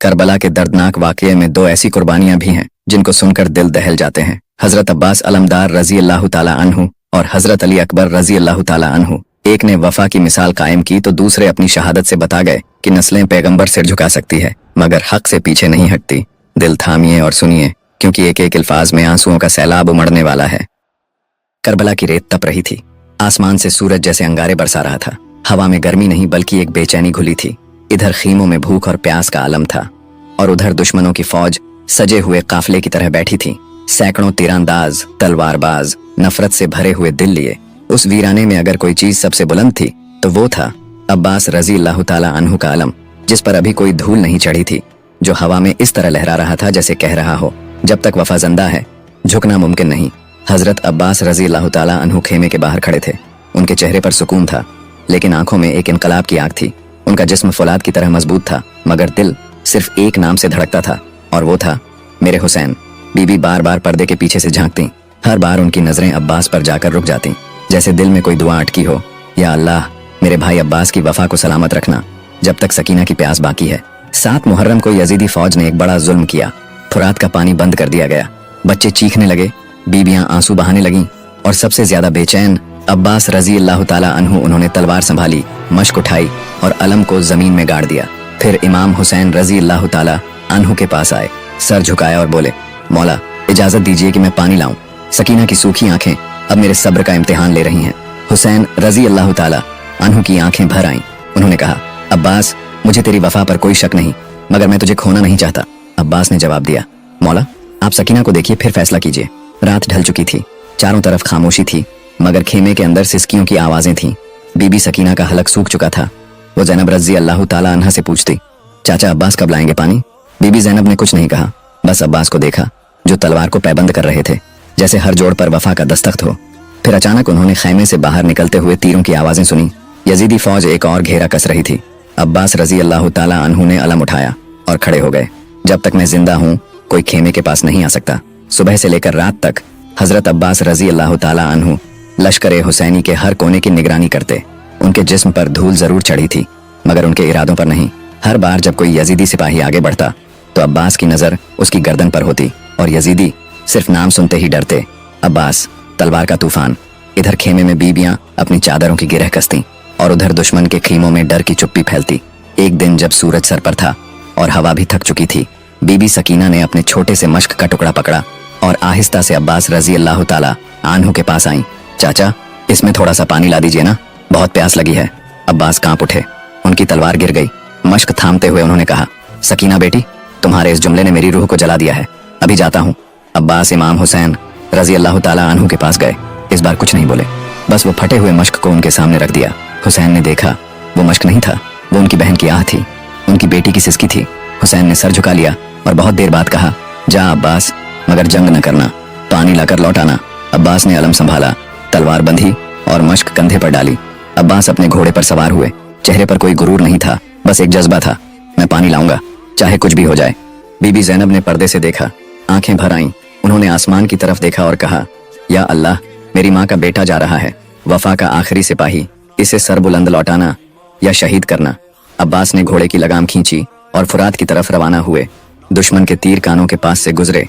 Karbala के दर्दनाक वाकये में दो ऐसी कुर्बानियां भी हैं जिनको सुनकर दिल दहल जाते हैं। हजरत अब्बास अलमदार रजी अल्लाह ताला अन्हु और हजरत अली अकबर रजी अल्लाह ताला अन्हु, एक ने वफा की मिसाल कायम की तो दूसरे अपनी शहादत से बता गए कि नस्लें पैगंबर सिर झुका सकती है मगर हक से पीछे नहीं हटती। दिल थामिए और सुनिए, क्योंकि एक एक अल्फाज में आंसुओं का सैलाब उमड़ने वाला है। करबला की रेत तप रही थी। आसमान से सूरज जैसे अंगारे बरसा रहा था। हवा में गर्मी नहीं बल्कि एक बेचैनी घुली थी। इधर खीमों में भूख और प्यास का आलम था और उधर दुश्मनों की फौज सजे हुए काफिले की तरह बैठी थी। सैकड़ों तीरंदाज, तलवारबाज, नफरत से भरे हुए दिल लिए। उस वीराने में अगर कोई चीज सबसे बुलंद थी तो वो था अब्बास रजी अल्लाह ताला अन्हु का अलम, जिस पर अभी कोई धूल नहीं चढ़ी थी, जो हवा में इस तरह लहरा रहा था जैसे कह रहा हो, जब तक वफा जिंदा है झुकना मुमकिन नहीं। हजरत अब्बास रजी अल्लाह ताला अन्हु खेमे के बाहर खड़े थे। उनके चेहरे पर सुकून था, लेकिन आंखों में एक इनकलाब की आग थी। उनका जिस्म फौलाद की तरह मजबूत था, मगर दिल सिर्फ एक नाम से धड़कता था, और वो था मेरे हुसैन। बीबी बार बार पर्दे के पीछे से झांकती। हर बार उनकी नजरें अब्बास पर जाकर रुक जाती, जैसे दिल में कोई दुआ अटकी हो। या अल्लाह, मेरे भाई अब्बास की वफा को सलामत रखना जब तक सकीना की प्यास बाकी है। 7 मुहर्रम को यजीदी फौज ने एक बड़ा जुल्म किया। फुरात का पानी बंद कर दिया गया। बच्चे चीखने लगे, बीबियां आंसू बहाने लगीं, और सबसे ज्यादा बेचैन अब्बास रजी अल्लाह ताला अन्हु। उन्होंने तलवार संभाली, मश्क उठाई और अलम को जमीन में गाड़ दिया। फिर इमाम हुसैन रजी अल्लाह ताला अन्हु के पास आए, सर झुकाया और बोले, मौला इजाजत दीजिए कि मैं पानी लाऊं। सकीना की सूखी आंखें अब मेरे सब्र का इम्तिहान ले रही हैं। हुसैन रजी अल्लाह ताला अन्हु की आंखें भर आईं। उन्होंने कहा, अब्बास, मुझे तेरी वफा पर कोई शक नहीं, मगर मैं तुझे खोना नहीं चाहता। अब्बास ने जवाब दिया, मौला आप सकीना को देखिए, फिर फैसला कीजिए। रात ढल चुकी थी, चारों तरफ खामोशी थी, मगर खेमे के अंदर सिसकियों की आवाजें थीं। बीबी सकीना का हलक सूख चुका था। वो ज़ैनब रजी अल्लाह ताला अन्हा से पूछती, चाचा अब्बास कब लाएंगे पानी? बीबी ज़ैनब ने कुछ नहीं कहा, बस अब्बास को देखा जो तलवार को पैबंद कर रहे थे, जैसे हर जोड़ पर वफा का दस्तखत हो। फिर अचानक उन्होंने खैमे से बाहर निकलते हुए तीरों की आवाजें सुनी। यजीदी फौज एक और घेरा कस रही थी। अब्बास रजी अल्लाह ताला अन्हु ने अलम उठाया और खड़े हो गए, जब तक मैं जिंदा हूँ कोई खेमे के पास नहीं आ सकता। सुबह से लेकर रात तक हजरत अब्बास रजी अल्लाह ताला अन्हु लश्कर हुसैनी के हर कोने की निगरानी करते। उनके जिस्म पर धूल जरूर चढ़ी थी, मगर उनके इरादों पर नहीं। हर बार जब कोई यजीदी सिपाही आगे बढ़ता तो अब्बास की नजर उसकी गर्दन पर होती, और यजीदी सिर्फ नाम सुनते ही डरते। अब्बास, तलवार का तूफान। इधर खेमे में बीबियां अपनी चादरों की गिरह कसती, और उधर दुश्मन के खीमों में डर की चुप्पी फैलती। एक दिन जब सूरज सर पर था और हवा भी थक चुकी थी, बीबी सकीना ने अपने छोटे से मश्क का टुकड़ा पकड़ा और आहिस्ता से अब्बास रजी अल्लाह ताला अन्हु के पास आई। चाचा, इसमें थोड़ा सा पानी ला दीजिए ना, बहुत प्यास लगी है। अब्बास कांप उठे, उनकी तलवार गिर गई। मश्क थामते हुए उन्होंने कहा, सकीना बेटी, तुम्हारे इस जुमले ने मेरी रूह को जला दिया है, अभी जाता हूँ। अब्बास इमाम हुसैन रजी अल्लाह ताला अन्हु के पास गए। इस बार कुछ नहीं बोले, बस वो फटे हुए मश्क को उनके सामने रख दिया। हुसैन ने देखा, वो मश्क नहीं था, वो उनकी बहन की आह थी, उनकी बेटी की सिसकी थी। हुसैन ने सर झुका लिया और बहुत देर बाद कहा, जा अब्बास, मगर जंग न करना, पानी लाकर लौट आना। अब्बास ने अलम संभाला, तलवार बंधी और मश्क कंधे पर डाली। अब्बास अपने घोड़े पर सवार हुए। चेहरे पर कोई गुरूर नहीं था, बस एक जज्बा था, मैं पानी लाऊंगा चाहे कुछ भी हो जाए। बीबी ज़ैनब ने पर्दे से देखा, आंखें भर आईं। उन्होंने आसमान की तरफ देखा और कहा, या अल्लाह, मेरी माँ का बेटा जा रहा है, वफा का आखिरी सिपाही, इसे सर बुलंद लौटाना या शहीद करना। अब्बास ने घोड़े की लगाम खींची और फुरात की तरफ रवाना हुए। दुश्मन के तीर कानों के पास से गुजरे,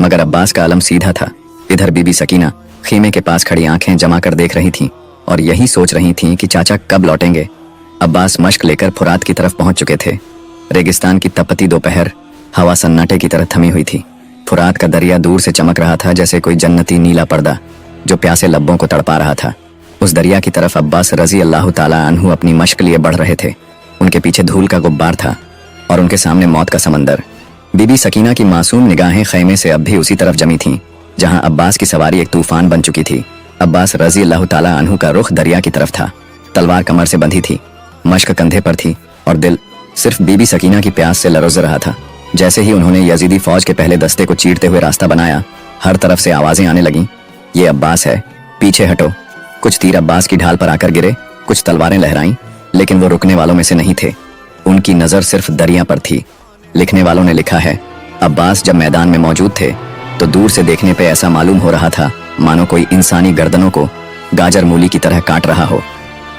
मगर अब्बास का अलम सीधा था। इधर बीबी सकीना खेमे के पास खड़ी आंखें जमा कर देख रही थीं और यही सोच रही थीं कि चाचा कब लौटेंगे। अब्बास मश्क लेकर फुरात की तरफ पहुंच चुके थे। रेगिस्तान की तपती दोपहर हवा सन्नाटे की तरह थमी हुई थी। फुरात का दरिया दूर से चमक रहा था जैसे कोई जन्नती नीला पर्दा जो प्यासे लब्बों को तड़पा रहा था। उस दरिया की तरफ अब्बास रजी अल्लाह ताला अन्हु अपनी मश्क लिए बढ़ रहे थे। उनके पीछे धूल का गुब्बार था और उनके सामने मौत का समंदर। बीबी सकीना की मासूम निगाहें खैमे से अब भी उसी तरफ जमी थीं जहां अब्बास की सवारी एक तूफान बन चुकी थी। अब्बास रजी अल्लाह ताला अन्हु का रुख दरिया की तरफ था। तलवार कमर से बंधी थी, मश्क कंधे पर थी और दिल सिर्फ बीबी सकीना की प्यास से लरज़ रहा था। जैसे ही उन्होंने यजीदी फौज के पहले दस्ते को चीरते हुए रास्ता बनाया, हर तरफ से आवाजें आने लगीं, ये अब्बास है, पीछे हटो। कुछ तीर अब्बास की ढाल पर आकर गिरे, कुछ तलवारें लहराईं, लेकिन वो रुकने वालों में से नहीं थे। उनकी नजर सिर्फ दरिया पर थी। लिखने वालों ने लिखा है, अब्बास जब मैदान में मौजूद थे तो दूर से देखने पे ऐसा मालूम हो रहा था मानो कोई इंसानी गर्दनों को गाजर मूली की तरह काट रहा हो।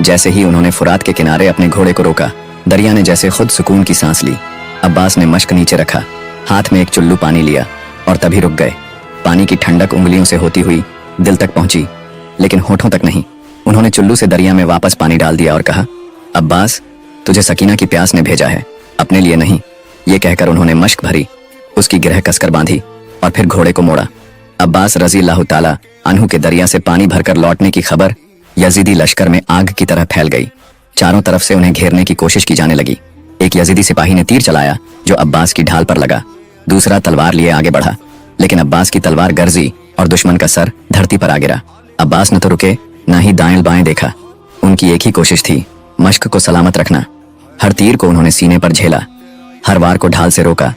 जैसे ही उन्होंने फुरात के किनारे अपने घोड़े को रोका, दरिया ने जैसे खुद सुकून की सांस ली। अब्बास ने मश्क नीचे रखा, हाथ में एक चुल्लू पानी लिया और तभी रुक गए। पानी की ठंडक उंगलियों से होती हुई दिल तक पहुंची, लेकिन होठों तक नहीं। उन्होंने चुल्लू से दरिया में वापस पानी डाल दिया और कहा, अब्बास, तुझे सकीना की प्यास ने भेजा है, अपने लिए नहीं। ये कहकर उन्होंने मश्क भरी, उसकी गिरह कसकर बांधी और फिर घोड़े को मोड़ा। अब्बास रजी अल्लाह ताला अन्हु के दरिया से पानी भरकर लौटने की खबर यजीदी लश्कर में आग की तरह फैल गई। चारों तरफ से उन्हें घेरने की कोशिश की जाने लगी। एक यजीदी सिपाही ने तीर चलाया जो अब्बास की ढाल पर लगा। दूसरा तलवार लिए आगे बढ़ा, लेकिन अब्बास की तलवार गरजी और दुश्मन का सर धरती पर आ गिरा। अब्बास न तो रुके, न ही दाएं बाएं देखा। उनकी एक ही कोशिश थी, मश्क को सलामत रखना। हर तीर को उन्होंने सीने पर झेला, हर वार को ढाल से रोका,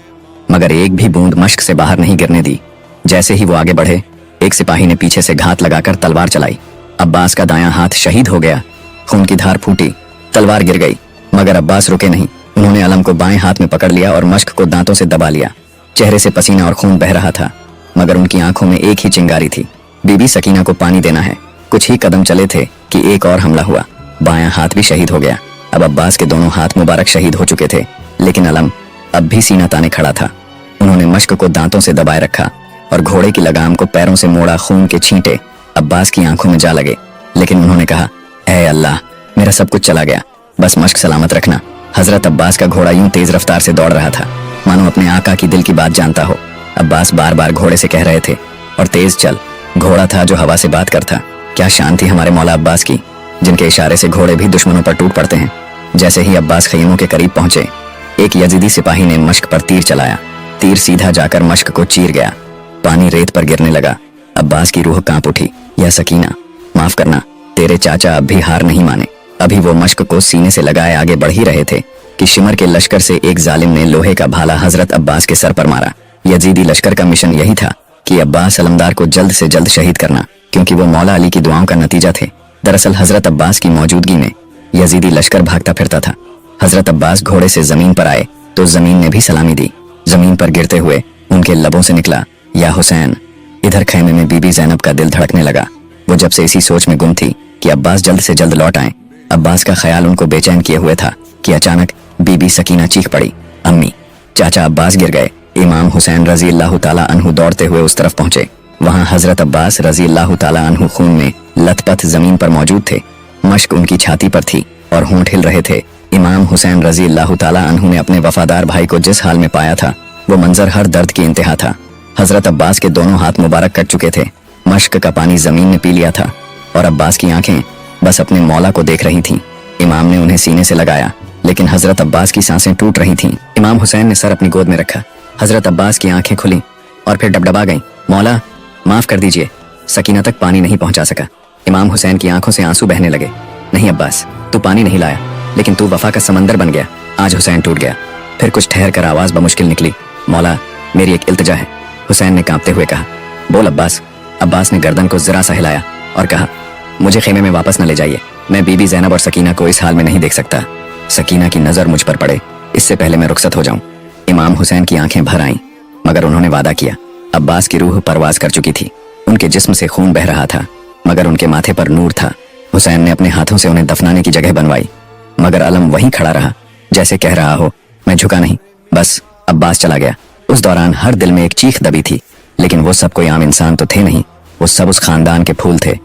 मगर एक भी बूंद मश्क से बाहर नहीं गिरने दी। जैसे ही वो आगे बढ़े, एक सिपाही ने पीछे से घात लगाकर तलवार चलाई। अब्बास का दायां हाथ शहीद हो गया, खून की धार फूटी, तलवार गिर गई, मगर अब्बास रुके नहीं। उन्होंने अलम को बाएं हाथ में पकड़ लिया और मश्क को दांतों से दबा लिया। चेहरे से पसीना और खून बह रहा था, मगर उनकी आंखों में एक ही चिंगारी थी, बीबी सकीना को पानी देना है। कुछ ही कदम चले थे कि एक और हमला हुआ। बायां हाथ भी शहीद हो गया। अब अब्बास के दोनों हाथ मुबारक शहीद हो चुके थे, लेकिन अलम अब भी सीना ताने खड़ा था। उन्होंने मश्क को दांतों से दबाए रखा और घोड़े की लगाम को पैरों से मोड़ा। खून के छींटे अब्बास की आंखों में जा लगे, लेकिन उन्होंने कहा, ऐ अल्लाह, मेरा सब कुछ चला गया, बस मश्क सलामत रखना। हजरत अब्बास का घोड़ा यूं तेज रफ्तार से दौड़ रहा था मानो अपने आका की दिल की बात जानता हो। अब्बास बार बार घोड़े से कह रहे थे, और तेज चल। घोड़ा था जो हवा से बात करता। क्या शान थी हमारे मौला अब्बास की, जिनके इशारे से घोड़े भी दुश्मनों पर टूट पड़ते हैं। जैसे ही अब्बास खैमों के करीब पहुंचे, एक यजीदी सिपाही ने मश्क पर तीर चलाया। तीर सीधा जाकर मश्क को चीर गया। पानी रेत पर गिरने लगा। अब्बास की रूह कांप उठी। या सकीना, माफ करना, तेरे चाचा अब भी हार नहीं माने। अभी वो मश्क को सीने से लगाए आगे बढ़ ही रहे थे कि शिमर के लश्कर से एक जालिम ने लोहे का भाला हजरत अब्बास के सर पर मारा। यजीदी लश्कर का मिशन यही था कि अब्बास अलमदार को जल्द से जल्द शहीद करना, क्योंकि वो मौला अली की दुआओं का नतीजा थे। दरअसल हजरत अब्बास की मौजूदगी में यजीदी लश्कर भागता फिरता था। हजरत अब्बास घोड़े से जमीन पर आए तो जमीन ने भी सलामी दी। जमीन पर गिरते हुए उनके लबों से निकला, या हुसैन। इधर खैमे में बीबी जैनब का दिल धड़कने लगा। वो जब से इसी सोच में गुम थी कि अब्बास जल्द से जल्द लौट आए। अब्बास का ख्याल उनको बेचैन किए हुए था कि अचानक बीबी सकीना चीख पड़ी, अम्मी, चाचा अब्बास गिर गए। इमाम हुसैन रजी अल्लाह ताला अन्हु दौड़ते हुए उस तरफ पहुंचे। वहां हजरत अब्बास रजी अल्लाह ताला अन्हु खून में लथपथ जमीन पर मौजूद थे। मश्क उनकी छाती पर थी और होंठ हिल रहे थे। इमाम हुसैन रजी अल्लाह ताला अन्हु ने अपने वफादार भाई को जिस हाल में पाया था, वो मंजर हर दर्द की इंतहा था। हजरत अब्बास के दोनों हाथ मुबारक कट चुके थे। मश्क का पानी जमीन ने पी लिया था और अब्बास की आंखें बस अपने मौला को देख रही थीं। इमाम ने उन्हें सीने से लगाया, लेकिन हजरत अब्बास की सांसें टूट रही थीं। इमाम हुसैन ने सर अपनी गोद में रखा। हजरत अब्बास की आंखें खुली और फिर डबडबा गईं। मौला, माफ कर दीजिए, सकीना तक पानी नहीं पहुंचा सका। इमाम हुसैन की आंखों से आंसू बहने लगे। नहीं अब्बास, तू पानी नहीं लाया, लेकिन तू वफा का समंदर बन गया। आज हुसैन टूट गया। फिर कुछ ठहर कर आवाज बमुश्किल निकली, मौला, मेरी एक इल्तिजा है। हुसैन ने कांपते हुए कहा, बोल अब्बास। अब्बास ने गर्दन को जरा सा हिलाया और कहा, मुझे खेमे में वापस न ले जाइए। मैं बीबी जैनब और सकीना को इस हाल में नहीं देख सकता। सकीना की नजर मुझ पर पड़े इससे पहले मैं रुखसत हो जाऊं। इमाम हुसैन की आंखें भर आईं, मगर उन्होंने वादा किया। अब्बास की रूह परवाज कर चुकी थी। उनके जिस्म से खून बह रहा था, मगर उनके माथे पर नूर था। हुसैन ने अपने हाथों से उन्हें दफनाने की जगह बनवाई, मगर अलम वहीं खड़ा रहा, जैसे कह रहा हो, मैं झुका नहीं। बस अब्बास चला गया। उस दौरान हर दिल में एक चीख दबी थी, लेकिन वो सब कोई आम इंसान तो थे नहीं। वो सब उस खानदान के फूल थे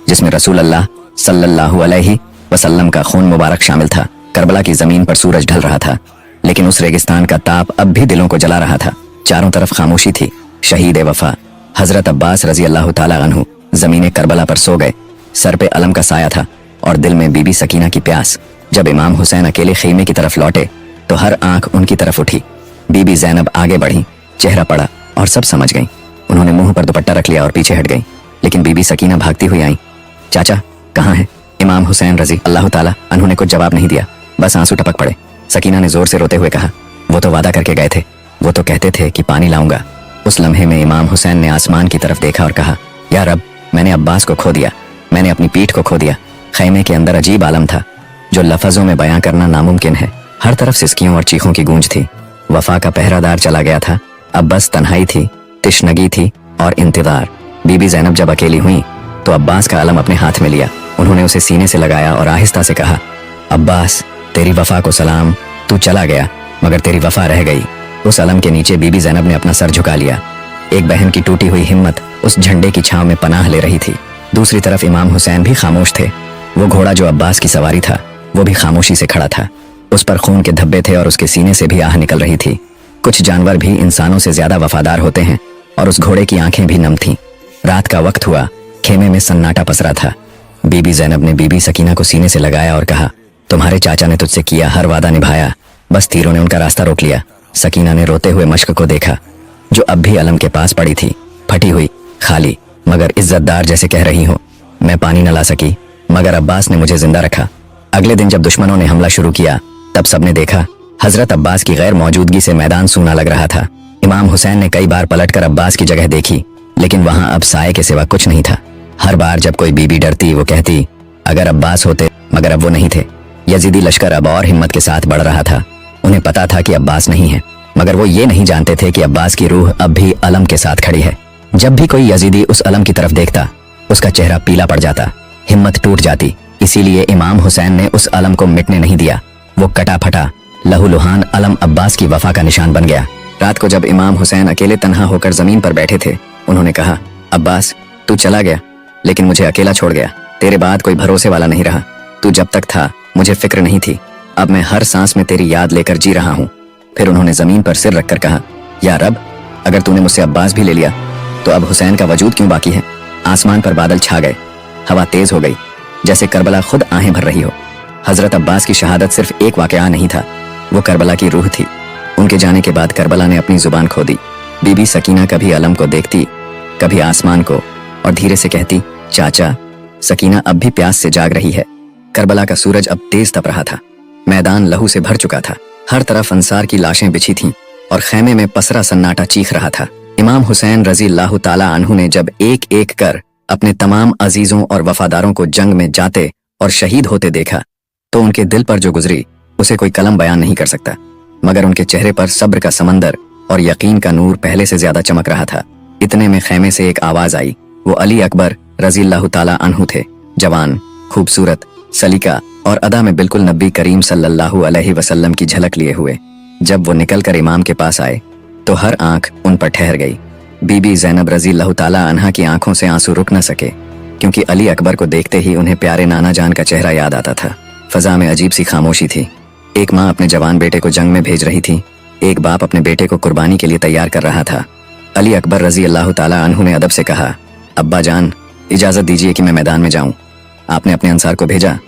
जिसमें रसूल अल्लाह सल्लल्लाहु अलैहि वसल्लम का खून मुबारक शामिल था। करबला की जमीन पर सूरज ढल रहा था, लेकिन उस रेगिस्तान का ताप अब भी दिलों को जला रहा था। चारों तरफ खामोशी थी। शहीद वफा हजरत अब्बास रजी अल्लाह ताला अन्हु जमीन करबला पर सो गए। सर पे अलम का साया था और दिल में बीबी सकीना की प्यास। जब इमाम हुसैन अकेले खेमे की तरफ लौटे तो हर आंख उनकी तरफ उठी। बीबी जैनब आगे बढ़ी, चेहरा पड़ा और सब समझ गईं। उन्होंने मुंह पर दुपट्टा रख लिया और पीछे हट गईं, लेकिन बीबी सकीना भागती हुई आई। चाचा कहाँ है? इमाम हुसैन रजी अल्लाह ताला अन्हु ने कुछ जवाब नहीं दिया, बस आंसू टपक पड़े। सकीना ने जोर से रोते हुए कहा, वो तो वादा करके गए थे, वो तो कहते थे कि पानी लाऊंगा। उस लम्हे में इमाम हुसैन ने आसमान की तरफ देखा और कहा, या रब, मैंने अब्बास को खो दिया, मैंने अपनी पीठ को खो दिया। खैमे के अंदर अजीब आलम था जो लफ्जों में बयां करना नामुमकिन है। हर तरफ सिसकियों और चीखों की गूंज थी। वफा का पहरादार चला गया था, अब बस तन्हाई थी, तिश्नगी थी और इंतजार। बीबी जैनब जब अकेली हुई तो अब्बास का अलम अपने हाथ में लिया। उन्होंने उसे सीने से लगाया और आहिस्ता से कहा, अब्बास, तेरी वफा को सलाम, तू चला गया मगर तेरी वफा रह गई। उस अलम के नीचे बीबी ज़ैनब ने अपना सर झुका लिया। एक बहन की टूटी हुई हिम्मत उस झंडे की छांव में पनाह ले रही थी। दूसरी तरफ इमाम हुसैन भी खामोश थे। वो घोड़ा जो अब्बास की सवारी था वो भी खामोशी से खड़ा था। उस पर खून के धब्बे थे और उसके सीने से भी आह निकल रही थी। कुछ जानवर भी इंसानों से ज्यादा वफादार होते हैं और उस घोड़े की आंखें भी नम थीं। रात का वक्त हुआ, खेमे में सन्नाटा पसरा था। बीबी ज़ैनब ने बीबी सकीना को सीने से लगाया और कहा, तुम्हारे चाचा ने तुझसे किया हर वादा निभाया, बस तीरों ने उनका रास्ता रोक लिया। सकीना ने रोते हुए मश्क को देखा जो अब भी अलम के पास पड़ी थी, फटी हुई, खाली, मगर इज्जतदार जैसे कह रही हो, मैं पानी न ला सकी मगर अब्बास ने मुझे जिंदा रखा। अगले दिन जब दुश्मनों ने हमला शुरू किया तब सबने देखा हजरत अब्बास की गैर मौजूदगी से मैदान सूना लग रहा था। इमाम हुसैन ने कई बार पलटकर अब्बास की जगह देखी लेकिन वहां अब साए के सिवा कुछ नहीं था। हर बार जब कोई बीबी डरती वो कहती अगर अब्बास होते, मगर अब वो नहीं थे। यजीदी लश्कर अब और हिम्मत के साथ बढ़ रहा था। उन्हें पता था कि अब्बास नहीं है, मगर वो ये नहीं जानते थे कि अब्बास की रूह अब भी अलम के साथ खड़ी है। जब भी कोई यजीदी उस अलम की तरफ देखता उसका चेहरा पीला पड़ जाता, हिम्मत टूट जाती। इसीलिए इमाम हुसैन ने उस अलम को मिटने नहीं दिया। वो कटा फटा लहूलुहान अलम अब्बास की वफा का निशान बन गया। रात को जब इमाम हुसैन अकेले तन्हा होकर जमीन पर बैठे थे, उन्होंने कहा, अब्बास तू चला गया लेकिन मुझे अकेला छोड़ गया। तेरे बाद कोई भरोसे वाला नहीं रहा। तू जब तक था मुझे फिक्र नहीं थी, अब मैं हर सांस में तेरी याद लेकर जी रहा हूँ। फिर उन्होंने जमीन पर सिर रखकर कहा, या रब, अगर तूने मुझसे अब्बास भी ले लिया तो अब हुसैन का वजूद क्यों बाकी है। आसमान पर बादल छा गए, हवा तेज हो गई, जैसे करबला खुद आहें भर रही हो। हजरत अब्बास की शहादत सिर्फ एक वाकया नहीं था, वो करबला की रूह थी। उनके जाने के बाद करबला ने अपनी जुबान खो दी। बीबी सकीना कभी अलम को देखती, कभी आसमान को, और धीरे से कहती, चाचा। सकीना अब भी प्यास से जाग रही है। करबला का सूरज अब तेज तप रहा था। मैदान लहू से भर चुका था। हर तरफ अंसार की लाशें बिछी थीं और खेमे में पसरा सन्नाटा चीख रहा था। इमाम हुसैन रजी अल्लाह ताला अन्हु ने जब एक एक कर अपने तमाम अजीजों और वफादारों को जंग में जाते और शहीद होते देखा तो उनके दिल पर जो गुजरी उसे कोई कलम बयान नहीं कर सकता। मगर उनके चेहरे पर सब्र का समंदर और यकीन का नूर पहले से ज्यादा चमक रहा था। इतने में खेमे से एक आवाज आई। वो अली अकबर रजी अल्लाह ताला अन्हु थे। जवान, खूबसूरत, सलीका और अदा में बिल्कुल नबी करीम सल्लल्लाहु अलैहि वसल्लम की झलक लिए हुए। जब वो निकलकर इमाम के पास आए तो हर आंख उन पर ठहर गई। बीबी ज़ैनब रजी अल्लाह ताला अन्हा की आंखों से आंसू रुक न सके, क्योंकि अली अकबर को देखते ही उन्हें प्यारे नाना जान का चेहरा याद आता था। फजा में अजीब सी खामोशी थी। एक माँ अपने जवान बेटे को जंग में भेज रही थी, एक बाप अपने बेटे को कुर्बानी के लिए तैयार कर रहा था। अली अकबर रजी अल्लाह ताला अन्हु ने अदब से कहा, अब्बा जान, इजाजत दीजिए कि मैं मैदान में जाऊं। आपने अपने अंसार को भेजा,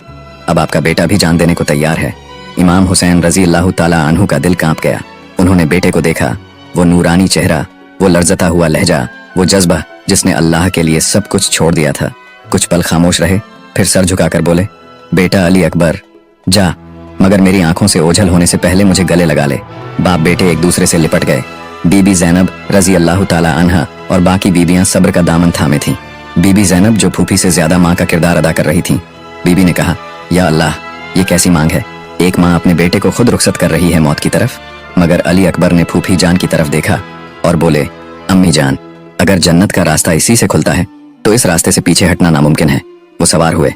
अब आपका बेटा भी जान देने को तैयार है। इमाम हुसैन रजी अल्लाह ताला अन्हु का दिल कांप गया। उन्होंने बेटे को देखा, वो नूरानी चेहरा, वो लर्जता हुआ लहजा, वो जज्बा जिसने अल्लाह के लिए सब कुछ छोड़ दिया था। कुछ पल खामोश रहे, फिर सर झुकाकर बोले, बेटा अली अकबर, जा, मगर मेरी आंखों से ओझल होने से पहले मुझे गले लगा ले। बाप बेटे एक दूसरे से लिपट गए। बीबी ज़ैनब रजी अल्लाह ताला अन्हा और बाकी बीबियां सब्र का दामन थामे थीं। बीबी ज़ैनब जो फूफी से ज्यादा माँ का किरदार अदा कर रही थीं। बीबी ने कहा, या अल्लाह, ये कैसी मांग है। एक माँ अपने बेटे को खुद रुखसत कर रही है मौत की तरफ। मगर अली अकबर ने फूफी जान की तरफ देखा और बोले, अम्मी जान, अगर जन्नत का रास्ता इसी से खुलता है तो इस रास्ते से पीछे हटना नामुमकिन है। वो सवार हुए।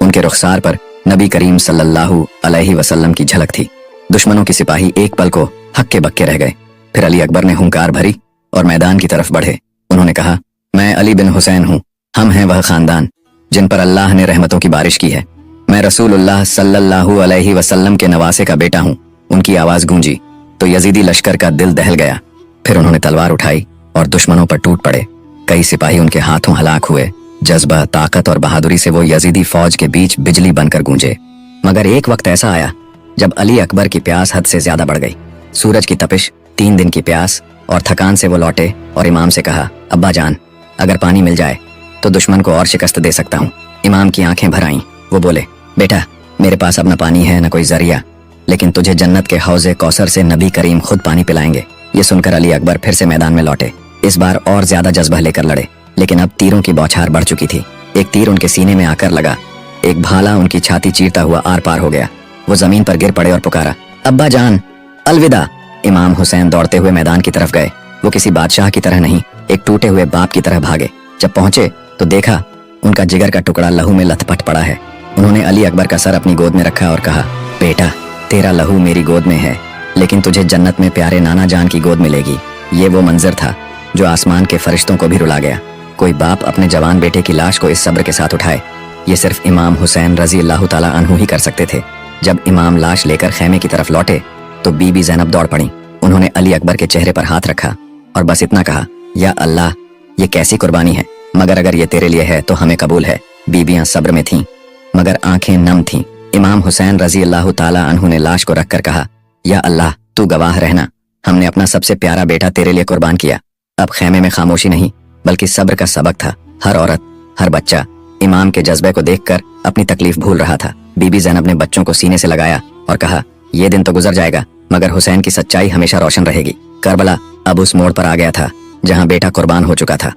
उनके रुखसार पर नबी करीम सल्लल्लाहु अलैहि वसल्लम की झलक थी। दुश्मनों की सिपाही एक पल को हक्के बक्के रह गए। फिर अली अकबर ने हुंकार भरी और मैदान की तरफ बढ़े। उन्होंने कहा, मैं अली बिन हुसैन हूँ। हम हैं वह खानदान जिन पर अल्लाह ने रहमतों की बारिश की है। मैं रसूलुल्लाह सल्लल्लाहु अलैहि वसल्लम के नवासे का बेटा हूँ। उनकी आवाज गूंजी तो यजीदी लश्कर का दिल दहल गया। फिर उन्होंने तलवार उठाई और दुश्मनों पर टूट पड़े। कई सिपाही उनके हाथों हलाक हुए। जज्बा, ताकत और बहादुरी से वो यजीदी फौज के बीच बिजली बनकर गूंजे। मगर एक वक्त ऐसा आया जब अली अकबर की प्यास हद से ज्यादा बढ़ गई। सूरज की तपिश, 3 दिन की प्यास और थकान से वो लौटे और इमाम से कहा, अब्बा जान, अगर पानी मिल जाए तो दुश्मन को और शिकस्त दे सकता हूँ। इमाम की आंखें भर आईं। वो बोले, बेटा, मेरे पास अब न पानी है न कोई जरिया, लेकिन तुझे जन्नत के हौजे कौसर से नबी करीम खुद पानी पिलाएंगे। ये सुनकर अली अकबर फिर से मैदान में लौटे। इस बार और ज्यादा जज्बा लेकर लड़े, लेकिन अब तीरों की बौछार बढ़ चुकी थी। एक तीर उनके सीने में आकर लगा, एक भाला उनकी छाती चीरता हुआ आर पार हो गया। वो जमीन पर गिर पड़े और पुकारा, अब्बा जान, अलविदा। इमाम हुसैन दौड़ते हुए मैदान की तरफ गए। वो किसी बादशाह की तरह नहीं, एक टूटे हुए बाप की तरह भागे। जब पहुंचे तो देखा उनका जिगर का टुकड़ा लहू में लथपथ पड़ा है। उन्होंने अली अकबर का सर अपनी गोद में रखा और कहा, बेटा, तेरा लहू मेरी गोद में है, लेकिन तुझे जन्नत में प्यारे नाना जान की गोद मिलेगी। ये वो मंजर था जो आसमान के फरिश्तों को भी रुला गया। कोई बाप अपने जवान बेटे की लाश को इस सब्र के साथ उठाए, ये सिर्फ इमाम हुसैन रजी अल्लाह ताला अन्हु ही कर सकते थे। जब इमाम लाश लेकर खेमे की तरफ लौटे तो बीबी ज़ैनब दौड़ पड़ी। उन्होंने अली अकबर के चेहरे पर हाथ रखा और बस इतना कहा, या अल्लाह, ये कैसी कुर्बानी है, मगर अगर ये तेरे लिए है तो हमें कबूल है। बीबियां सब्र में थीं मगर आंखें नम थीं। इमाम हुसैन रजी अल्लाह ताला अन्हु ने लाश को रखकर कहा, या अल्लाह, तू गवाह रहना, हमने अपना सबसे प्यारा बेटा तेरे लिए कुर्बान किया। अब खेमे में खामोशी नहीं बल्कि सब्र का सबक था। हर औरत, हर बच्चा इमाम के जज्बे को देखकर अपनी तकलीफ भूल रहा था। बीबी ज़ैनब ने बच्चों को सीने से लगाया और कहा, यह दिन तो गुजर जाएगा मगर हुसैन की सच्चाई हमेशा रोशन रहेगी। करबला अब उस मोड़ पर आ गया था जहां बेटा कुर्बान हो चुका था।